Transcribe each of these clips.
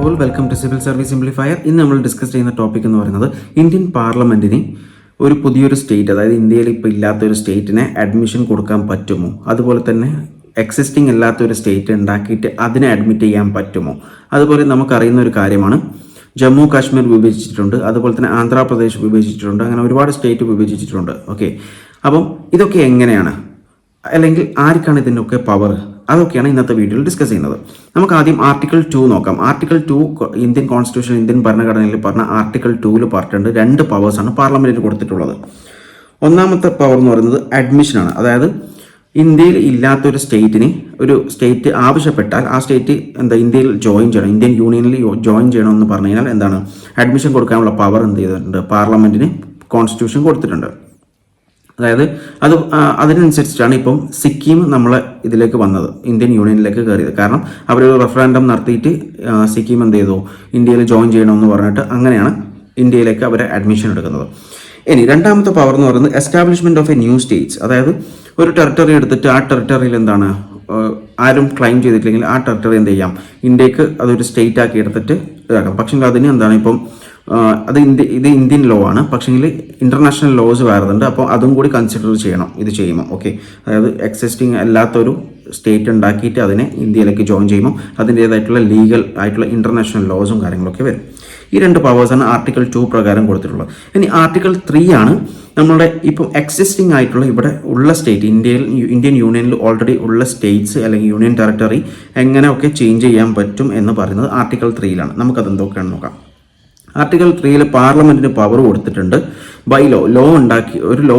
All, welcome to civil service simplifier. ഇന്ന് നമ്മൾ discuss ചെയ്യുന്ന ടോപ്പിക് എന്ന് പറയുന്നത് ഇന്ത്യൻ പാർലമെന്റിന് ഒരു പുതിയൊരു സ്റ്റേറ്റ്, അതായത് ഇന്ത്യയിൽ ഇപ്പോൾ ഇല്ലാത്തൊരു സ്റ്റേറ്റിനെ അഡ്മിഷൻ കൊടുക്കാൻ പറ്റുമോ, അതുപോലെ തന്നെ എക്സിസ്റ്റിംഗ് അല്ലാത്തൊരു സ്റ്റേറ്റ് ഉണ്ടാക്കിയിട്ട് അതിനെ അഡ്മിറ്റ് ചെയ്യാൻ പറ്റുമോ. അതുപോലെ നമുക്കറിയുന്ന ഒരു കാര്യമാണ് ജമ്മു കാശ്മീർ വിഭജിച്ചിട്ടുണ്ട്, അതുപോലെ തന്നെ ആന്ധ്രാപ്രദേശ് വിഭജിച്ചിട്ടുണ്ട്, അങ്ങനെ ഒരുപാട് സ്റ്റേറ്റ് വിഭജിച്ചിട്ടുണ്ട്. ഓക്കെ, അപ്പം ഇതൊക്കെ എങ്ങനെയാണ്, അല്ലെങ്കിൽ ആർക്കാണ് ഇതിൻ്റെയൊക്കെ പവർ, അതൊക്കെയാണ് ഇന്നത്തെ വീഡിയോയിൽ ഡിസ്കസ് ചെയ്യുന്നത്. നമുക്ക് ആദ്യം ആർട്ടിക്കിൾ 2 നോക്കാം. ആർട്ടിക്കിൾ 2 ഇന്ത്യൻ കോൺസ്റ്റിറ്റ്യൂഷൻ, ഇന്ത്യൻ ഭരണഘടനയിൽ പറഞ്ഞ ആർട്ടിക്കിൾ 2 പറഞ്ഞിട്ടുണ്ട് 2 പവേഴ്സാണ് പാർലമെന്റിന് കൊടുത്തിട്ടുള്ളത്. ഒന്നാമത്തെ പവർ എന്ന് പറയുന്നത് അഡ്മിഷനാണ്. അതായത് ഇന്ത്യയിൽ ഇല്ലാത്തൊരു സ്റ്റേറ്റിന് ഒരു സ്റ്റേറ്റ് ആവശ്യപ്പെട്ടാൽ ആ സ്റ്റേറ്റ് ഇന്ത്യയിൽ ജോയിൻ ചെയ്യണം, ഇന്ത്യൻ യൂണിയനിൽ ജോയിൻ ചെയ്യണമെന്ന് പറഞ്ഞു കഴിഞ്ഞാൽ അഡ്മിഷൻ കൊടുക്കാനുള്ള പവർ ചെയ്തിട്ടുണ്ട് പാർലമെന്റിന് കോൺസ്റ്റിറ്റ്യൂഷൻ കൊടുത്തിട്ടുണ്ട്. അതായത് അതിനനുസരിച്ചിട്ടാണ് ഇപ്പം സിക്കിം നമ്മളെ ഇതിലേക്ക് വന്നത്, ഇന്ത്യൻ യൂണിയനിലേക്ക് കയറിയത്. കാരണം അവരൊരു റെഫറൻഡം നടത്തിയിട്ട് സിക്കിം ഇന്ത്യയിൽ ജോയിൻ ചെയ്യണമെന്ന് പറഞ്ഞിട്ട് അങ്ങനെയാണ് ഇന്ത്യയിലേക്ക് അവരെ അഡ്മിഷൻ എടുക്കുന്നത്. ഇനി രണ്ടാമത്തെ പവർ എന്ന് പറയുന്നത് establishment of A new States. അതായത് ഒരു ടെറിട്ടറി എടുത്തിട്ട് ആ ടെറിട്ടറിയിൽ ആരും ക്ലെയിം ചെയ്തിട്ടില്ലെങ്കിൽ ആ ടെറിട്ടറി ചെയ്യാം, ഇന്ത്യക്ക് അതൊരു സ്റ്റേറ്റ് ആക്കി എടുത്തിട്ട് ഇതാക്കാം. പക്ഷേ അതിന് ഇപ്പം ഇത് ഇന്ത്യൻ ലോ ആണ്, പക്ഷേങ്കിൽ ഇന്റർനാഷണൽ ലോസ് വരുന്നുണ്ട്. അപ്പോൾ അതും കൂടി കൺസിഡർ ചെയ്യണം ഇത് ചെയ്യുമ്പോൾ. ഓക്കെ, അതായത് എക്സിസ്റ്റിംഗ് അല്ലാത്തൊരു സ്റ്റേറ്റ് ഉണ്ടാക്കിയിട്ട് അതിനെ ഇന്ത്യയിലേക്ക് ജോയിൻ ചെയ്യുമ്പോൾ അതിൻ്റേതായിട്ടുള്ള ലീഗൽ ആയിട്ടുള്ള ഇന്റർനാഷണൽ ലോസും കാര്യങ്ങളൊക്കെ വരും. ഈ 2 പവേഴ്സാണ് ആർട്ടിക്കിൾ 2 പ്രകാരം കൊടുത്തിട്ടുള്ളത്. ഇനി ആർട്ടിക്കിൾ 3 ആണ് നമ്മളുടെ ഇപ്പം എക്സിസ്റ്റിംഗ് ആയിട്ടുള്ള ഇവിടെ ഉള്ള സ്റ്റേറ്റ്, ഇന്ത്യൻ യൂണിയനിൽ ഓൾറെഡി ഉള്ള സ്റ്റേറ്റ്സ് അല്ലെങ്കിൽ യൂണിയൻ ടെറിട്ടറി എങ്ങനെയൊക്കെ ചേഞ്ച് ചെയ്യാൻ പറ്റും എന്ന് പറയുന്നത് ആർട്ടിക്കിൾ 3 നമുക്കത് എന്തൊക്കെയാണെന്ന് നോക്കാം. ആർട്ടിക്കിൾ 3 പാർലമെന്റിന് പവർ കൊടുത്തിട്ടുണ്ട്. ബൈ ലോ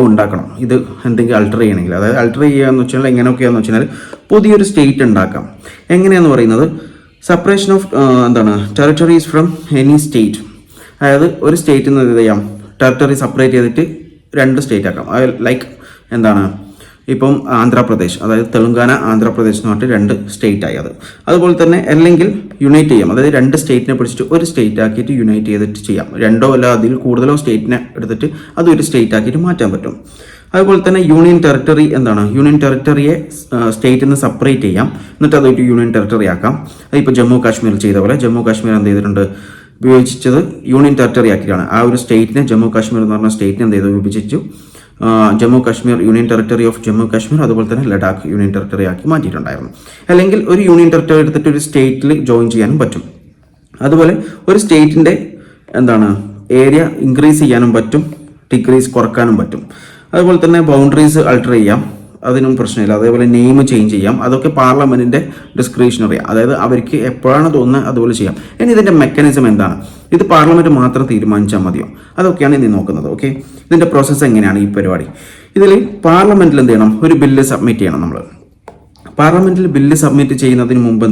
ഉണ്ടാക്കണം, ഇത് എന്തെങ്കിലും അൾട്ടർ ചെയ്യണമെങ്കിൽ. അതായത് അൾട്ടർ ചെയ്യുകയെന്ന് വെച്ചാൽ എങ്ങനെയൊക്കെയാണെന്ന് വെച്ചാൽ പുതിയൊരു സ്റ്റേറ്റ് ഉണ്ടാക്കാം. എങ്ങനെയാണെന്ന് പറയുന്നത് separation of territories from any state. അതായത് ഒരു സ്റ്റേറ്റിൽ നിന്ന് ചെയ്യാം ടെറിട്ടറി സെപ്പറേറ്റ് ചെയ്തിട്ട് 2 സ്റ്റേറ്റ് ആക്കാം. ലൈക്ക് ഇപ്പം ആന്ധ്രാപ്രദേശ്, അതായത് തെലുങ്കാന ആന്ധ്രാപ്രദേശ് എന്ന് പറഞ്ഞിട്ട് 2 സ്റ്റേറ്റ് ആയി. അതുപോലെ തന്നെ അല്ലെങ്കിൽ യുണൈറ്റ് ചെയ്യാം, അതായത് 2 സ്റ്റേറ്റിനെ പിടിച്ചിട്ട് ഒരു സ്റ്റേറ്റ് ആക്കിയിട്ട് യുണൈറ്റ് ചെയ്തിട്ട് ചെയ്യാം. 2 അല്ല അതിൽ കൂടുതലോ സ്റ്റേറ്റിനെ എടുത്തിട്ട് അതൊരു സ്റ്റേറ്റ് ആക്കിയിട്ട് മാറ്റാൻ പറ്റും. അതുപോലെ തന്നെ യൂണിയൻ ടെറിട്ടറിയെ സ്റ്റേറ്റിൽ നിന്ന് സെപ്പറേറ്റ് ചെയ്യാം, എന്നിട്ട് അതൊരു യൂണിയൻ ടെറിട്ടറി ആക്കാം. അതിപ്പോൾ ജമ്മു കാശ്മീർ ചെയ്ത പോലെ ജമ്മു കാശ്മീർ ചെയ്തിട്ടുണ്ട്, വിഭജിച്ചത് യൂണിയൻ ടെറിട്ടറി ആക്കിയാണ്. ആ ഒരു സ്റ്റേറ്റിനെ, ജമ്മു കാശ്മീർ എന്ന് പറഞ്ഞ സ്റ്റേറ്റിനെ വിഭജിച്ചു Jammu Kashmir union territory of Jammu Kashmir, അതുപോലെ തന്നെ ലഡാക്ക് യൂണിയൻ ടെറിട്ടറി ആക്കി മാറ്റിയിട്ടുണ്ടായിരുന്നു. അല്ലെങ്കിൽ ഒരു യൂണിയൻ ടെറിട്ടറി എടുത്തിട്ട് ഒരു സ്റ്റേറ്റിൽ ജോയിൻ ചെയ്യാനും പറ്റും. അതുപോലെ ഒരു സ്റ്റേറ്റിന്റെ ഏരിയ ഇൻക്രീസ് ചെയ്യാനും പറ്റും, ഡിക്രീസ് കുറക്കാനും പറ്റും. അതുപോലെ തന്നെ ബൗണ്ടറീസ് അൾട്ടർ ചെയ്യാം, അതിനും പ്രശ്നമില്ല. അതേപോലെ നെയിം ചേഞ്ച് ചെയ്യാം, അതൊക്കെ പാർലമെന്റിന്റെ ഡിസ്ക്രിഷണറി, അതായത് അവർക്ക് എപ്പോഴാണ് തോന്നുന്നത് അതുപോലെ ചെയ്യാം. ഇനി ഇതിന്റെ മെക്കാനിസം എന്താണ്, ഇത് പാർലമെന്റ് മാത്രം തീരുമാനിച്ചാൽ മതിയോ, അതൊക്കെയാണ് ഇനി നോക്കുന്നത്. ഓക്കെ, ഇതിന്റെ പ്രോസസ്സ് എങ്ങനെയാണ് ഈ പരിപാടി. ഇതിൽ പാർലമെന്റിൽ ഒരു ബില്ല് സബ്മിറ്റ് ചെയ്യണം. നമ്മൾ പാർലമെന്റിൽ ബില്ല് സബ്മിറ്റ് ചെയ്യുന്നതിന് മുമ്പ്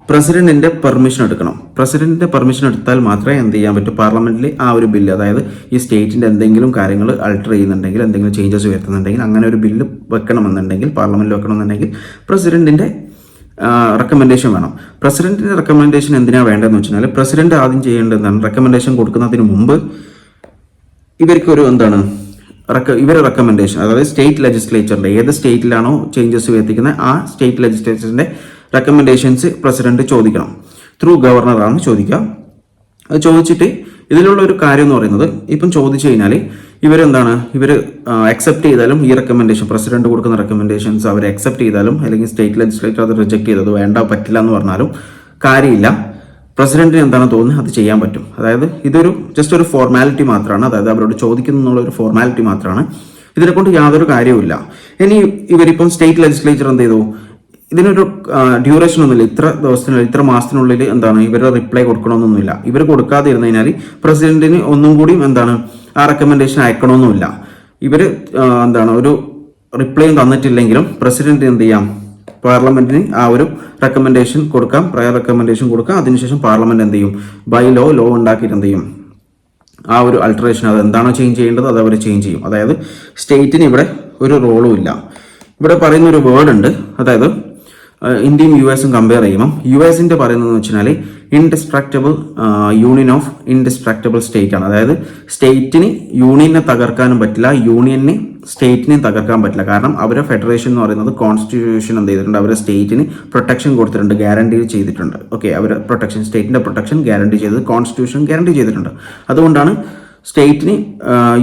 പ്രസിഡന്റിന്റെ പെർമിഷൻ എടുക്കണം. പ്രസിഡന്റിന്റെ പെർമിഷൻ എടുത്താൽ മാത്രമേ ചെയ്യാൻ പറ്റൂ പാർലമെന്റിൽ ആ ഒരു ബില്ല്, അതായത് ഈ സ്റ്റേറ്റിന്റെ എന്തെങ്കിലും കാര്യങ്ങൾ അൾട്ടർ ചെയ്യുന്നുണ്ടെങ്കിൽ, എന്തെങ്കിലും ചേഞ്ചസ് വരുത്തുന്നുണ്ടെങ്കിൽ, അങ്ങനെ ഒരു ബില്ല് വെക്കണമെന്നുണ്ടെങ്കിൽ, പാർലമെന്റിൽ വെക്കണമെന്നുണ്ടെങ്കിൽ പ്രസിഡന്റിന്റെ റെക്കമെൻഡേഷൻ വേണം. പ്രസിഡന്റിന്റെ റെക്കമെൻഡേഷൻ എന്തിനാണ് വേണ്ടതെന്ന് വെച്ചാൽ, പ്രസിഡന്റ് ആദ്യം ചെയ്യേണ്ടത് റെക്കമെൻഡേഷൻ കൊടുക്കുന്നതിന് മുമ്പ് ഇവർക്കൊരു ഇവരുടെ റെക്കമെൻഡേഷൻ, അതായത് സ്റ്റേറ്റ് ലെജിസ്ലേച്ചറിന്റെ ഏത് സ്റ്റേറ്റിലാണോ ചേഞ്ചസ് വരുത്തിക്കുന്നത് ആ സ്റ്റേറ്റ് ലെജിസ്ലേച്ചറിന്റെ റെക്കമെൻഡേഷൻസ് പ്രസിഡന്റ് ചോദിക്കണം. ത്രൂ ഗവർണറാണ് ചോദിക്കുക. അത് ചോദിച്ചിട്ട് ഇതിലുള്ള ഒരു കാര്യം എന്ന് പറയുന്നത്, ഇപ്പം ചോദിച്ചു കഴിഞ്ഞാൽ ഇവർ അക്സെപ്റ്റ് ചെയ്താലും ഈ റെക്കമെൻഡേഷൻ, പ്രസിഡന്റ് കൊടുക്കുന്ന റെക്കമെൻഡേഷൻസ് അവർ അക്സെപ്റ്റ് ചെയ്താലും, അല്ലെങ്കിൽ സ്റ്റേറ്റ് ലെജിസ്ലേച്ചർ അത് റിജക്ട് ചെയ്തത് പറ്റില്ല എന്ന് പറഞ്ഞാലും കാര്യമില്ല. പ്രസിഡന്റിന് തോന്നുന്നത് അത് ചെയ്യാൻ പറ്റും. അതായത് ഇതൊരു ജസ്റ്റ് ഒരു ഫോർമാലിറ്റി മാത്രമാണ്, അതായത് അവരോട് ചോദിക്കുന്ന ഒരു ഫോർമാലിറ്റി മാത്രമാണ്, ഇതിനെക്കൊണ്ട് യാതൊരു കാര്യവുമില്ല. ഇനി ഇവരിപ്പം സ്റ്റേറ്റ് ലെജിസ്ലേച്ചർ ഇതിനൊരു ഡ്യൂറേഷൻ ഒന്നുമില്ല, ഇത്ര ദിവസത്തിനുള്ളിൽ ഇത്ര മാസത്തിനുള്ളിൽ ഇവരുടെ റിപ്ലൈ കൊടുക്കണമെന്നൊന്നുമില്ല. ഇവർ കൊടുക്കാതിരുന്നു കഴിഞ്ഞാൽ പ്രസിഡന്റിന് ഒന്നും കൂടി ആ റെക്കമെൻഡേഷൻ അയക്കണമെന്നുമില്ല. ഇവർ ഒരു റിപ്ലൈയും തന്നിട്ടില്ലെങ്കിലും പ്രസിഡന്റ് പാർലമെന്റിന് ആ ഒരു റെക്കമെൻഡേഷൻ കൊടുക്കാം, പ്രയർ റെക്കമെൻഡേഷൻ കൊടുക്കാം. അതിനുശേഷം പാർലമെന്റ് ബൈ ലോ ഉണ്ടാക്കിയിട്ട് ആ ഒരു അൾട്ടറേഷൻ, അത് എന്താണോ ചേഞ്ച് ചെയ്യേണ്ടത് അത് അവർ ചേഞ്ച് ചെയ്യും. അതായത് സ്റ്റേറ്റിന് ഇവിടെ ഒരു റോളും ഇല്ല. ഇവിടെ പറയുന്ന ഒരു വേർഡ് ഉണ്ട്, അതായത് ഇന്ത്യയും യു എസും കമ്പയർ ചെയ്യുമ്പം യു എസിൻ്റെ പറയുന്നതെന്ന് വെച്ചാൽ indestructible union of indestructible state ആണ്. അതായത് സ്റ്റേറ്റിന് യൂണിയനെ തകർക്കാനും പറ്റില്ല, യൂണിയനെ സ്റ്റേറ്റിനെയും തകർക്കാൻ പറ്റില്ല. കാരണം അവരുടെ ഫെഡറേഷൻ എന്ന് പറയുന്നത് കോൺസ്റ്റിറ്റ്യൂഷൻ എന്ത് ചെയ്തിട്ടുണ്ട്, അവരുടെ സ്റ്റേറ്റിന് പ്രൊട്ടക്ഷൻ കൊടുത്തിട്ടുണ്ട്, ഗ്യാരണ്ടി ചെയ്തിട്ടുണ്ട്. ഓക്കെ, അവരുടെ പ്രൊട്ടക്ഷൻ, സ്റ്റേറ്റിൻ്റെ പ്രൊട്ടക്ഷൻ ഗ്യാരണ്ടി ചെയ്തത് കോൺസ്റ്റിറ്റ്യൂഷൻ ഗ്യാരണ്ടി ചെയ്തിട്ടുണ്ട്. അതുകൊണ്ടാണ് സ്റ്റേറ്റിന്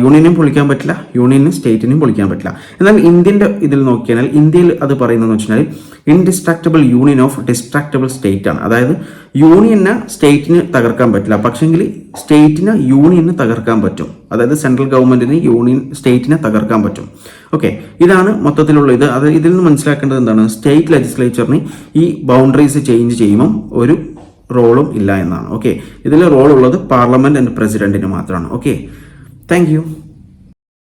യൂണിയനും പൊളിക്കാൻ പറ്റില്ല, യൂണിയനും സ്റ്റേറ്റിനും പൊളിക്കാൻ പറ്റില്ല. എന്നാൽ ഇന്ത്യൻ്റെ ഇതിൽ നോക്കിയാൽ ഇന്ത്യയിൽ അത് പറയുന്നതെന്ന് വെച്ചാൽ indestructible union of destructible state ആണ്. അതായത് യൂണിയനെ സ്റ്റേറ്റിന് തകർക്കാൻ പറ്റില്ല, പക്ഷെങ്കിൽ സ്റ്റേറ്റിന് യൂണിയനെ തകർക്കാൻ പറ്റും. അതായത് സെൻട്രൽ ഗവൺമെന്റിന് യൂണിയൻ സ്റ്റേറ്റിനെ തകർക്കാൻ പറ്റും. ഓക്കെ, ഇതാണ് മൊത്തത്തിലുള്ള ഇത്. അത് ഇതിൽ നിന്ന് മനസ്സിലാക്കേണ്ടത് എന്താണ്, സ്റ്റേറ്റ് ലെജിസ്ലേച്ചറിന് ഈ ബൗണ്ടറീസ് ചേഞ്ച് ചെയ്യുമ്പം ഒരു റോളും ഇല്ല എന്നാണ്. ഓക്കെ, ഇതിൽ റോൾ ഉള്ളത് പാർലമെന്റ് ആൻഡ് പ്രസിഡന്റിന് മാത്രമാണ്. Okay, thank you.